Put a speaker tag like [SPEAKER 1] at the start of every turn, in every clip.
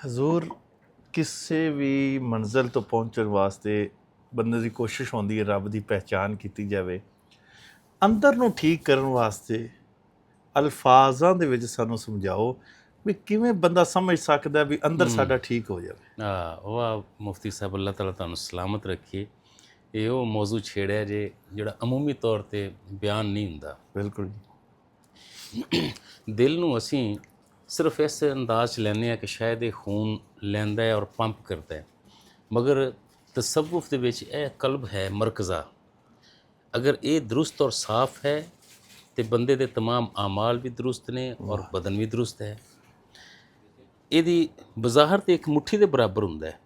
[SPEAKER 1] ਹਜ਼ੂਰ ਕਿਸੇ ਵੀ ਮੰਜ਼ਿਲ ਤੋਂ ਪਹੁੰਚਣ ਵਾਸਤੇ ਬੰਦੇ ਦੀ ਕੋਸ਼ਿਸ਼ ਹੁੰਦੀ ਹੈ ਰੱਬ ਦੀ ਪਹਿਚਾਣ ਕੀਤੀ ਜਾਵੇ। ਅੰਦਰ ਨੂੰ ਠੀਕ ਕਰਨ ਵਾਸਤੇ ਅਲਫਾਜ਼ਾਂ ਦੇ ਵਿੱਚ ਸਾਨੂੰ ਸਮਝਾਓ ਵੀ ਕਿਵੇਂ ਬੰਦਾ ਸਮਝ ਸਕਦਾ ਵੀ ਅੰਦਰ ਸਾਡਾ ਠੀਕ ਹੋ ਜਾਵੇ।
[SPEAKER 2] ਵਾਹ ਮੁਫਤੀ ਸਾਹਿਬ, ਅੱਲਾਹ ਤਾਲਾ ਤੁਹਾਨੂੰ ਸਲਾਮਤ ਰੱਖੇ। ਇਹ ਉਹ ਮੌਜੂ ਛੇੜਿਆ ਜਿਹੜਾ ਅਮੂਮੀ ਤੌਰ 'ਤੇ ਬਿਆਨ ਨਹੀਂ ਹੁੰਦਾ।
[SPEAKER 1] ਬਿਲਕੁਲ ਜੀ।
[SPEAKER 2] ਦਿਲ ਨੂੰ ਅਸੀਂ ਸਿਰਫ ਇਸ ਅੰਦਾਜ਼ 'ਚ ਲੈਂਦੇ ਹਾਂ ਕਿ ਸ਼ਾਇਦ ਇਹ ਖੂਨ ਲੈਂਦਾ ਹੈ ਔਰ ਪੰਪ ਕਰਦਾ ਹੈ, ਮਗਰ ਤਸੱਵੁਫ ਦੇ ਵਿੱਚ ਇਹ ਕਲਬ ਹੈ ਮਰਕਜ਼ਾ। ਅਗਰ ਇਹ ਦਰੁਸਤ ਔਰ ਸਾਫ਼ ਹੈ ਤੇ ਬੰਦੇ ਦੇ तमाम ਆਮਾਲ ਵੀ ਦਰੁਸਤ ਨੇ ਔਰ ਬਦਨ ਵੀ ਦਰੁਸਤ ਹੈ। ਇਹਦੀ ਬਜ਼ਾਹਰ ਤੇ ਇੱਕ ਮੁੱਠੀ ਦੇ ਬਰਾਬਰ ਹੁੰਦਾ ਹੈ,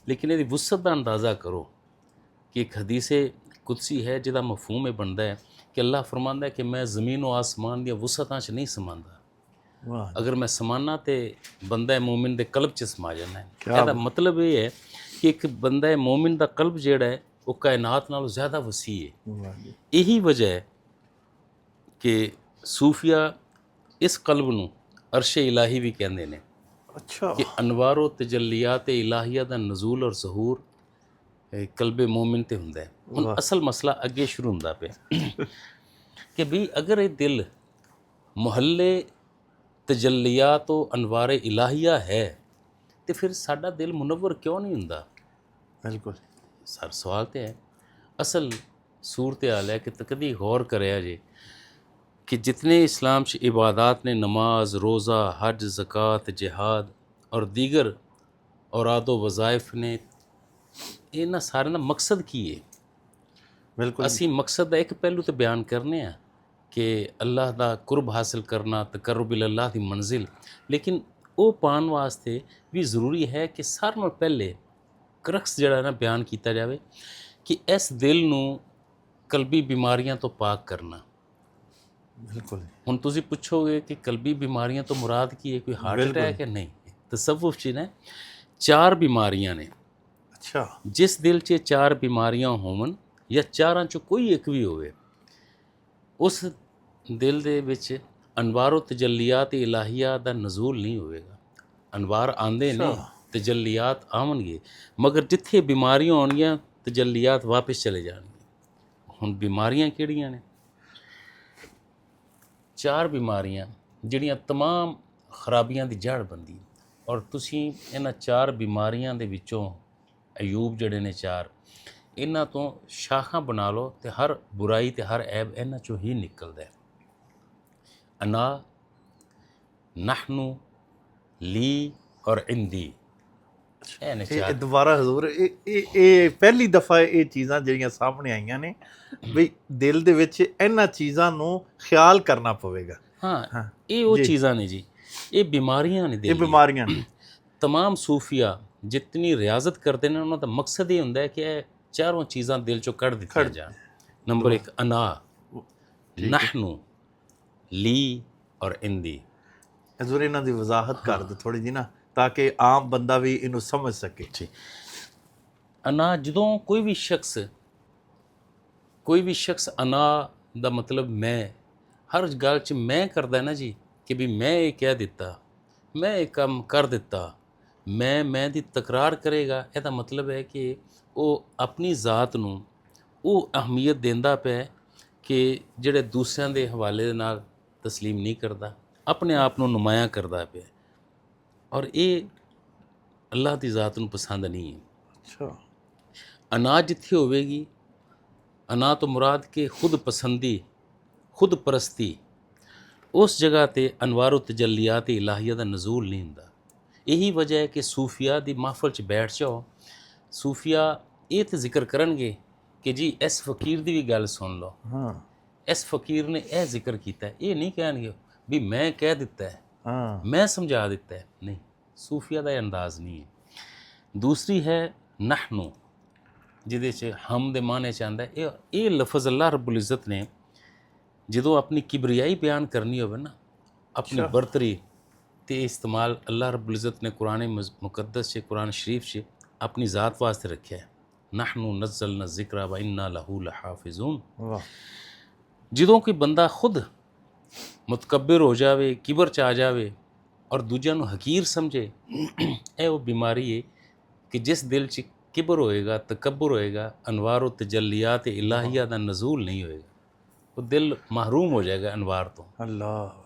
[SPEAKER 2] ਲੇਕਿਨ ਇਹਦੀ ਵੁਸਅਤ ਦਾ ਅੰਦਾਜ਼ਾ ਕਰੋ ਕਿ ਇੱਕ ਹਦੀਸੇ ਕੁਦਸੀ ਹੈ ਜਿਹਦਾ ਮਫਹੂਮ ਇਹ ਬਣਦਾ ਹੈ ਕਿ ਅੱਲਾਹ ਫਰਮਾਉਂਦਾ ਹੈ ਕਿ ਮੈਂ ਜ਼ਮੀਨ ਔਰ ਆਸਮਾਨ ਦੀਆਂ ਵੁਸਅਤਾਂ 'ਚ ਨਹੀਂ ਸਮਾਉਂਦਾ। ਅਗਰ ਮੈਂ ਸਮਾਨਾ ਤੇ ਬੰਦਾ ਮੂਮਿਨ ਦੇ ਕਲਬ 'ਚ ਸਮਾ ਜਾਂਦਾ ਹੈ। ਇਹਦਾ ਮਤਲਬ ਇਹ ਹੈ ਕਿ ਇੱਕ ਬੰਦਾ ਮੂਮਿਨ ਦਾ ਕਲਬ ਜਿਹੜਾ ਹੈ ਉਹ ਕਾਇਨਾਤ ਨਾਲੋਂ ਜ਼ਿਆਦਾ ਵਸੀ ਹੈ। ਇਹੀ ਵਜ੍ਹਾ ਹੈ ਕਿ ਸੂਫੀਆ ਇਸ ਕਲਬ ਨੂੰ ਅਰਸ਼-ਏ ਇਲਾਹੀ ਵੀ ਕਹਿੰਦੇ ਨੇ।
[SPEAKER 1] ਅੱਛਾ।
[SPEAKER 2] ਕਿ ਅਨਵਾਰੋ ਤਜੱਲੀਆਤ ਇਲਾਹੀਆ ਦਾ ਨਜ਼ੂਲ ਔਰ ਜ਼ਹੂਰ ਕਲਬੇ ਮੂਮਿਨ ਤੇ ਹੁੰਦਾ ਹੈ। ਹੁਣ ਅਸਲ ਮਸਲਾ ਅੱਗੇ ਸ਼ੁਰੂ ਹੁੰਦਾ ਪਿਆ ਕਿ ਵੀ ਅਗਰ ਇਹ ਦਿਲ ਮੁਹੱਲੇ ਤਜੱਲੀਆਤ ਓ ਅਨਵਾਰ ਇਲਾਹੀਆ ਹੈ ਤੇ ਫਿਰ ਸਾਡਾ ਦਿਲ ਮੁਨੱਵਰ ਕਿਉਂ ਨਹੀਂ ਹੁੰਦਾ?
[SPEAKER 1] ਬਿਲਕੁਲ
[SPEAKER 2] ਸਰ ਸਵਾਲ ਤੇ ਹੈ। ਅਸਲ ਸੂਰਤ ਹਾਲ ਹੈ ਕਿ ਕਦੀ ਗੌਰ ਕਰਿਆ ਜੇ कि जितने इस्लाम च इबादात ने नमाज, रोज़ा, हज, ज़कात, जिहाद और दीगर औरादो वज़ाइफ ने, इन्हां सारे दा मकसद की है?
[SPEAKER 1] बिल्कुल
[SPEAKER 2] असी मकसद का एक पहलू तो बयान करने हैं कि अल्लाह दा कुर्ब हासिल करना, तकर्रुब इल्लाह दी मंजिल, लेकिन वो पाने वास्ते भी ज़रूरी है कि सारे नाल पहले क्रक्स जिहड़ा ना बयान किया जाए कि इस दिल नूं कल्बी बीमारियां तो पाक करना।
[SPEAKER 1] बिल्कुल।
[SPEAKER 2] ਹੁਣ ਤੁਸੀਂ ਪੁੱਛੋਗੇ ਕਿ ਕਲਬੀ ਬਿਮਾਰੀਆਂ ਤੋਂ ਮੁਰਾਦ ਕੀ ਹੈ? ਕੋਈ ਹਾਰਟ ਅਟੈਕ ਹੈ? ਨਹੀਂ। ਤਸੱਵੁਫ 'ਚ ਨੇ 4 ਬਿਮਾਰੀਆਂ ਨੇ।
[SPEAKER 1] ਅੱਛਾ।
[SPEAKER 2] ਜਿਸ ਦਿਲ 'ਚ 4 ਬਿਮਾਰੀਆਂ ਹੋਵਣ ਜਾਂ ਚਾਰਾਂ 'ਚੋਂ ਕੋਈ ਇੱਕ ਵੀ ਹੋਵੇ, ਉਸ ਦਿਲ ਦੇ ਵਿੱਚ ਅਨਵਾਰੋ ਤਜੱਲੀਆਤ ਇਲਾਹੀਆ ਦਾ ਨਜ਼ੂਲ ਨਹੀਂ ਹੋਵੇਗਾ। ਅਨਵਾਰ ਆਉਂਦੇ ਨੇ, ਤਜੱਲੀਆਤ ਆਉਣਗੇ, ਮਗਰ ਜਿੱਥੇ ਬਿਮਾਰੀਆਂ ਆਉਣਗੀਆਂ ਤਜੱਲੀਆਤ ਵਾਪਸ ਚਲੇ ਜਾਣਗੇ। ਹੁਣ ਬਿਮਾਰੀਆਂ ਕਿਹੜੀਆਂ ਨੇ? 4 ਬਿਮਾਰੀਆਂ ਜਿਹੜੀਆਂ तमाम ਖਰਾਬੀਆਂ ਦੀ ਜੜ ਬੰਦੀ। ਔਰ ਤੁਸੀਂ ਇਹਨਾਂ 4 ਬਿਮਾਰੀਆਂ ਦੇ ਵਿੱਚੋਂ ਅਯੂਬ ਜਿਹੜੇ ਨੇ 4, ਇਹਨਾਂ ਤੋਂ ਸ਼ਾਖਾਂ ਬਣਾ ਲਓ ਤੇ ਹਰ ਬੁਰਾਈ ਤੇ ਹਰ ਐਬ ਇਹਨਾਂ 'ਚੋਂ ਹੀ ਨਿਕਲਦਾ ਹੈ। ਅਨਾ, ਨਹਨੂ, ਲੀ ਔਰ ਇੰਦੀ।
[SPEAKER 1] ਇਹ ਦੁਬਾਰਾ ਹਜ਼ੂਰ ਇਹ ਪਹਿਲੀ ਦਫਾ ਇਹ ਚੀਜ਼ਾਂ ਜਿਹੜੀਆਂ ਸਾਹਮਣੇ ਆਈਆਂ ਨੇ ਵੀ ਦਿਲ ਦੇ ਵਿੱਚ ਇਹਨਾਂ ਚੀਜ਼ਾਂ ਨੂੰ ਖਿਆਲ ਕਰਨਾ ਪਵੇਗਾ।
[SPEAKER 2] ਹਾਂ, ਇਹ ਉਹ ਚੀਜ਼ਾਂ ਨੇ ਜੀ, ਇਹ ਬਿਮਾਰੀਆਂ ਨੇ।
[SPEAKER 1] ਇਹ ਬਿਮਾਰੀਆਂ ਨੇ।
[SPEAKER 2] तमाम सूफिया जितनी रियाजत करते हैं उन्होंने मकसद ये होंगे कि यह चारों चीज़ां दिल चो कढ़ दी जाए। नंबर 1 अना, नहनू, ली और इंदी।
[SPEAKER 1] ਹਜ਼ੂਰ ਇਹਨਾਂ ਦੀ ਵਜ਼ਾਹਤ ਕਰ ਦਿਓ ਥੋੜੀ ਜੀ ਨਾ, ਤਾਂ ਕਿ ਆਮ ਬੰਦਾ ਵੀ ਇਹਨੂੰ ਸਮਝ ਸਕੇ।
[SPEAKER 2] ਠੀਕ। ਅਨਾ, ਜਦੋਂ ਕੋਈ ਵੀ ਸ਼ਖਸ ਅਨਾ ਦਾ ਮਤਲਬ ਮੈਂ ਹਰ ਗੱਲ 'ਚ ਮੈਂ ਕਰਦਾ ਨਾ ਜੀ, ਕਿ ਵੀ ਮੈਂ ਇਹ ਕਹਿ ਦਿੱਤਾ, ਮੈਂ ਇਹ ਕੰਮ ਕਰ ਦਿੱਤਾ, ਮੈਂ ਦੀ ਤਕਰਾਰ ਕਰੇਗਾ। ਇਹਦਾ ਮਤਲਬ ਹੈ ਕਿ ਉਹ ਆਪਣੀ ਜ਼ਾਤ ਨੂੰ ਉਹ ਅਹਿਮੀਅਤ ਦਿੰਦਾ ਪਿਆ ਕਿ ਜਿਹੜੇ ਦੂਸਰਿਆਂ ਦੇ ਹਵਾਲੇ ਦੇ ਨਾਲ ਤਸਲੀਮ ਨਹੀਂ ਕਰਦਾ, ਆਪਣੇ ਆਪ ਨੂੰ ਨੁਮਾਇਆਂ ਕਰਦਾ ਪਿਆ। ਔਰ ਇਹ ਅੱਲਾਹ ਦੀ ਜ਼ਾਤ ਨੂੰ ਪਸੰਦ ਨਹੀਂ ਹੈ।
[SPEAKER 1] ਅੱਛਾ।
[SPEAKER 2] ਅਨਾ ਜਿੱਥੇ ਹੋਵੇਗੀ, ਅਨਾ ਤੋਂ ਮੁਰਾਦ ਕਿ ਖੁਦ ਪਸੰਦੀ, ਖੁਦ ਪਰਸਤੀ, ਉਸ ਜਗ੍ਹਾ 'ਤੇ ਅਨਵਾਰੋ ਤਜੱਲੀਆਤ ਇਲਾਹੀਆ ਦਾ ਨਜ਼ੂਲ ਨਹੀਂ ਹੁੰਦਾ। ਇਹੀ ਵਜ੍ਹਾ ਹੈ ਕਿ ਸੂਫੀਆ ਦੀ ਮਹਫਲ 'ਚ ਬੈਠ ਜਾਓ, ਸੂਫੀਆ ਇਹ ਤਾਂ ਜ਼ਿਕਰ ਕਰਨਗੇ ਕਿ ਜੀ ਇਸ ਫਕੀਰ ਦੀ ਵੀ ਗੱਲ ਸੁਣ ਲਓ। ਹਾਂ, ਇਸ ਫਕੀਰ ਨੇ ਇਹ ਜ਼ਿਕਰ ਕੀਤਾ। ਇਹ ਨਹੀਂ ਕਹਿਣਗੇ ਵੀ ਮੈਂ ਕਹਿ ਦਿੱਤਾ ਹੈ, ਮੈਂ ਸਮਝਾ ਦਿੱਤਾ ਹੈ। ਨਹੀਂ, ਸੂਫੀਆ ਦਾ ਇਹ ਅੰਦਾਜ਼ ਨਹੀਂ ਹੈ। ਦੂਸਰੀ ਹੈ ਨਹਨੂ, ਜਿਹਦੇ 'ਚ ਹਮ ਦੇ ਮਾਨੇ 'ਚ ਆਉਂਦਾ। ਇਹ ਲਫ਼ਜ਼ ਅੱਲਾਹ ਰੱਬੁਲ ਇੱਜ਼ਤ ਨੇ ਜਦੋਂ ਆਪਣੀ ਕਿਬਰਿਆਈ ਬਿਆਨ ਕਰਨੀ ਹੋਵੇ ਨਾ, ਆਪਣੀ ਬਰਤਰੀ, ਤੇ ਇਸਤੇਮਾਲ ਅੱਲਾਹ ਰੱਬੁਲ ਇੱਜ਼ਤ ਨੇ ਕੁਰਾਨ ਮੁਕੱਦਸ 'ਚ, ਕੁਰਾਨ ਸ਼ਰੀਫ 'ਚ ਆਪਣੀ ਜ਼ਾਤ ਵਾਸਤੇ ਰੱਖਿਆ ਹੈ। ਨਹਨੂ ਨਜ਼ਲਨਾ ਜ਼ਿਕਰਾ व इन्ना लहू लहाफ़िज़ून। ਜਦੋਂ ਕੋਈ ਬੰਦਾ ਖੁਦ ਮੁਤਕੱਬਰ ਹੋ ਜਾਵੇ, ਕਿਬਰ 'ਚ ਆ ਜਾਵੇ ਔਰ ਦੂਜਿਆਂ ਨੂੰ ਹਕੀਰ ਸਮਝੇ, ਇਹ ਉਹ ਬਿਮਾਰੀ ਹੈ ਕਿ ਜਿਸ ਦਿਲ 'ਚ ਕਿਬਰ ਹੋਏਗਾ, ਤਕੱਬਰ ਹੋਏਗਾ, ਅਨਵਾਰ ਤੇ ਤਜੱਲੀਆਤ ਇਲਾਹੀਆ ਦਾ ਨਜ਼ੂਲ ਨਹੀਂ ਹੋਏਗਾ। ਉਹ ਦਿਲ ਮਹਿਰੂਮ ਹੋ ਜਾਏਗਾ ਅਨਵਾਰ ਤੋਂ।
[SPEAKER 1] ਅੱਲਾਹ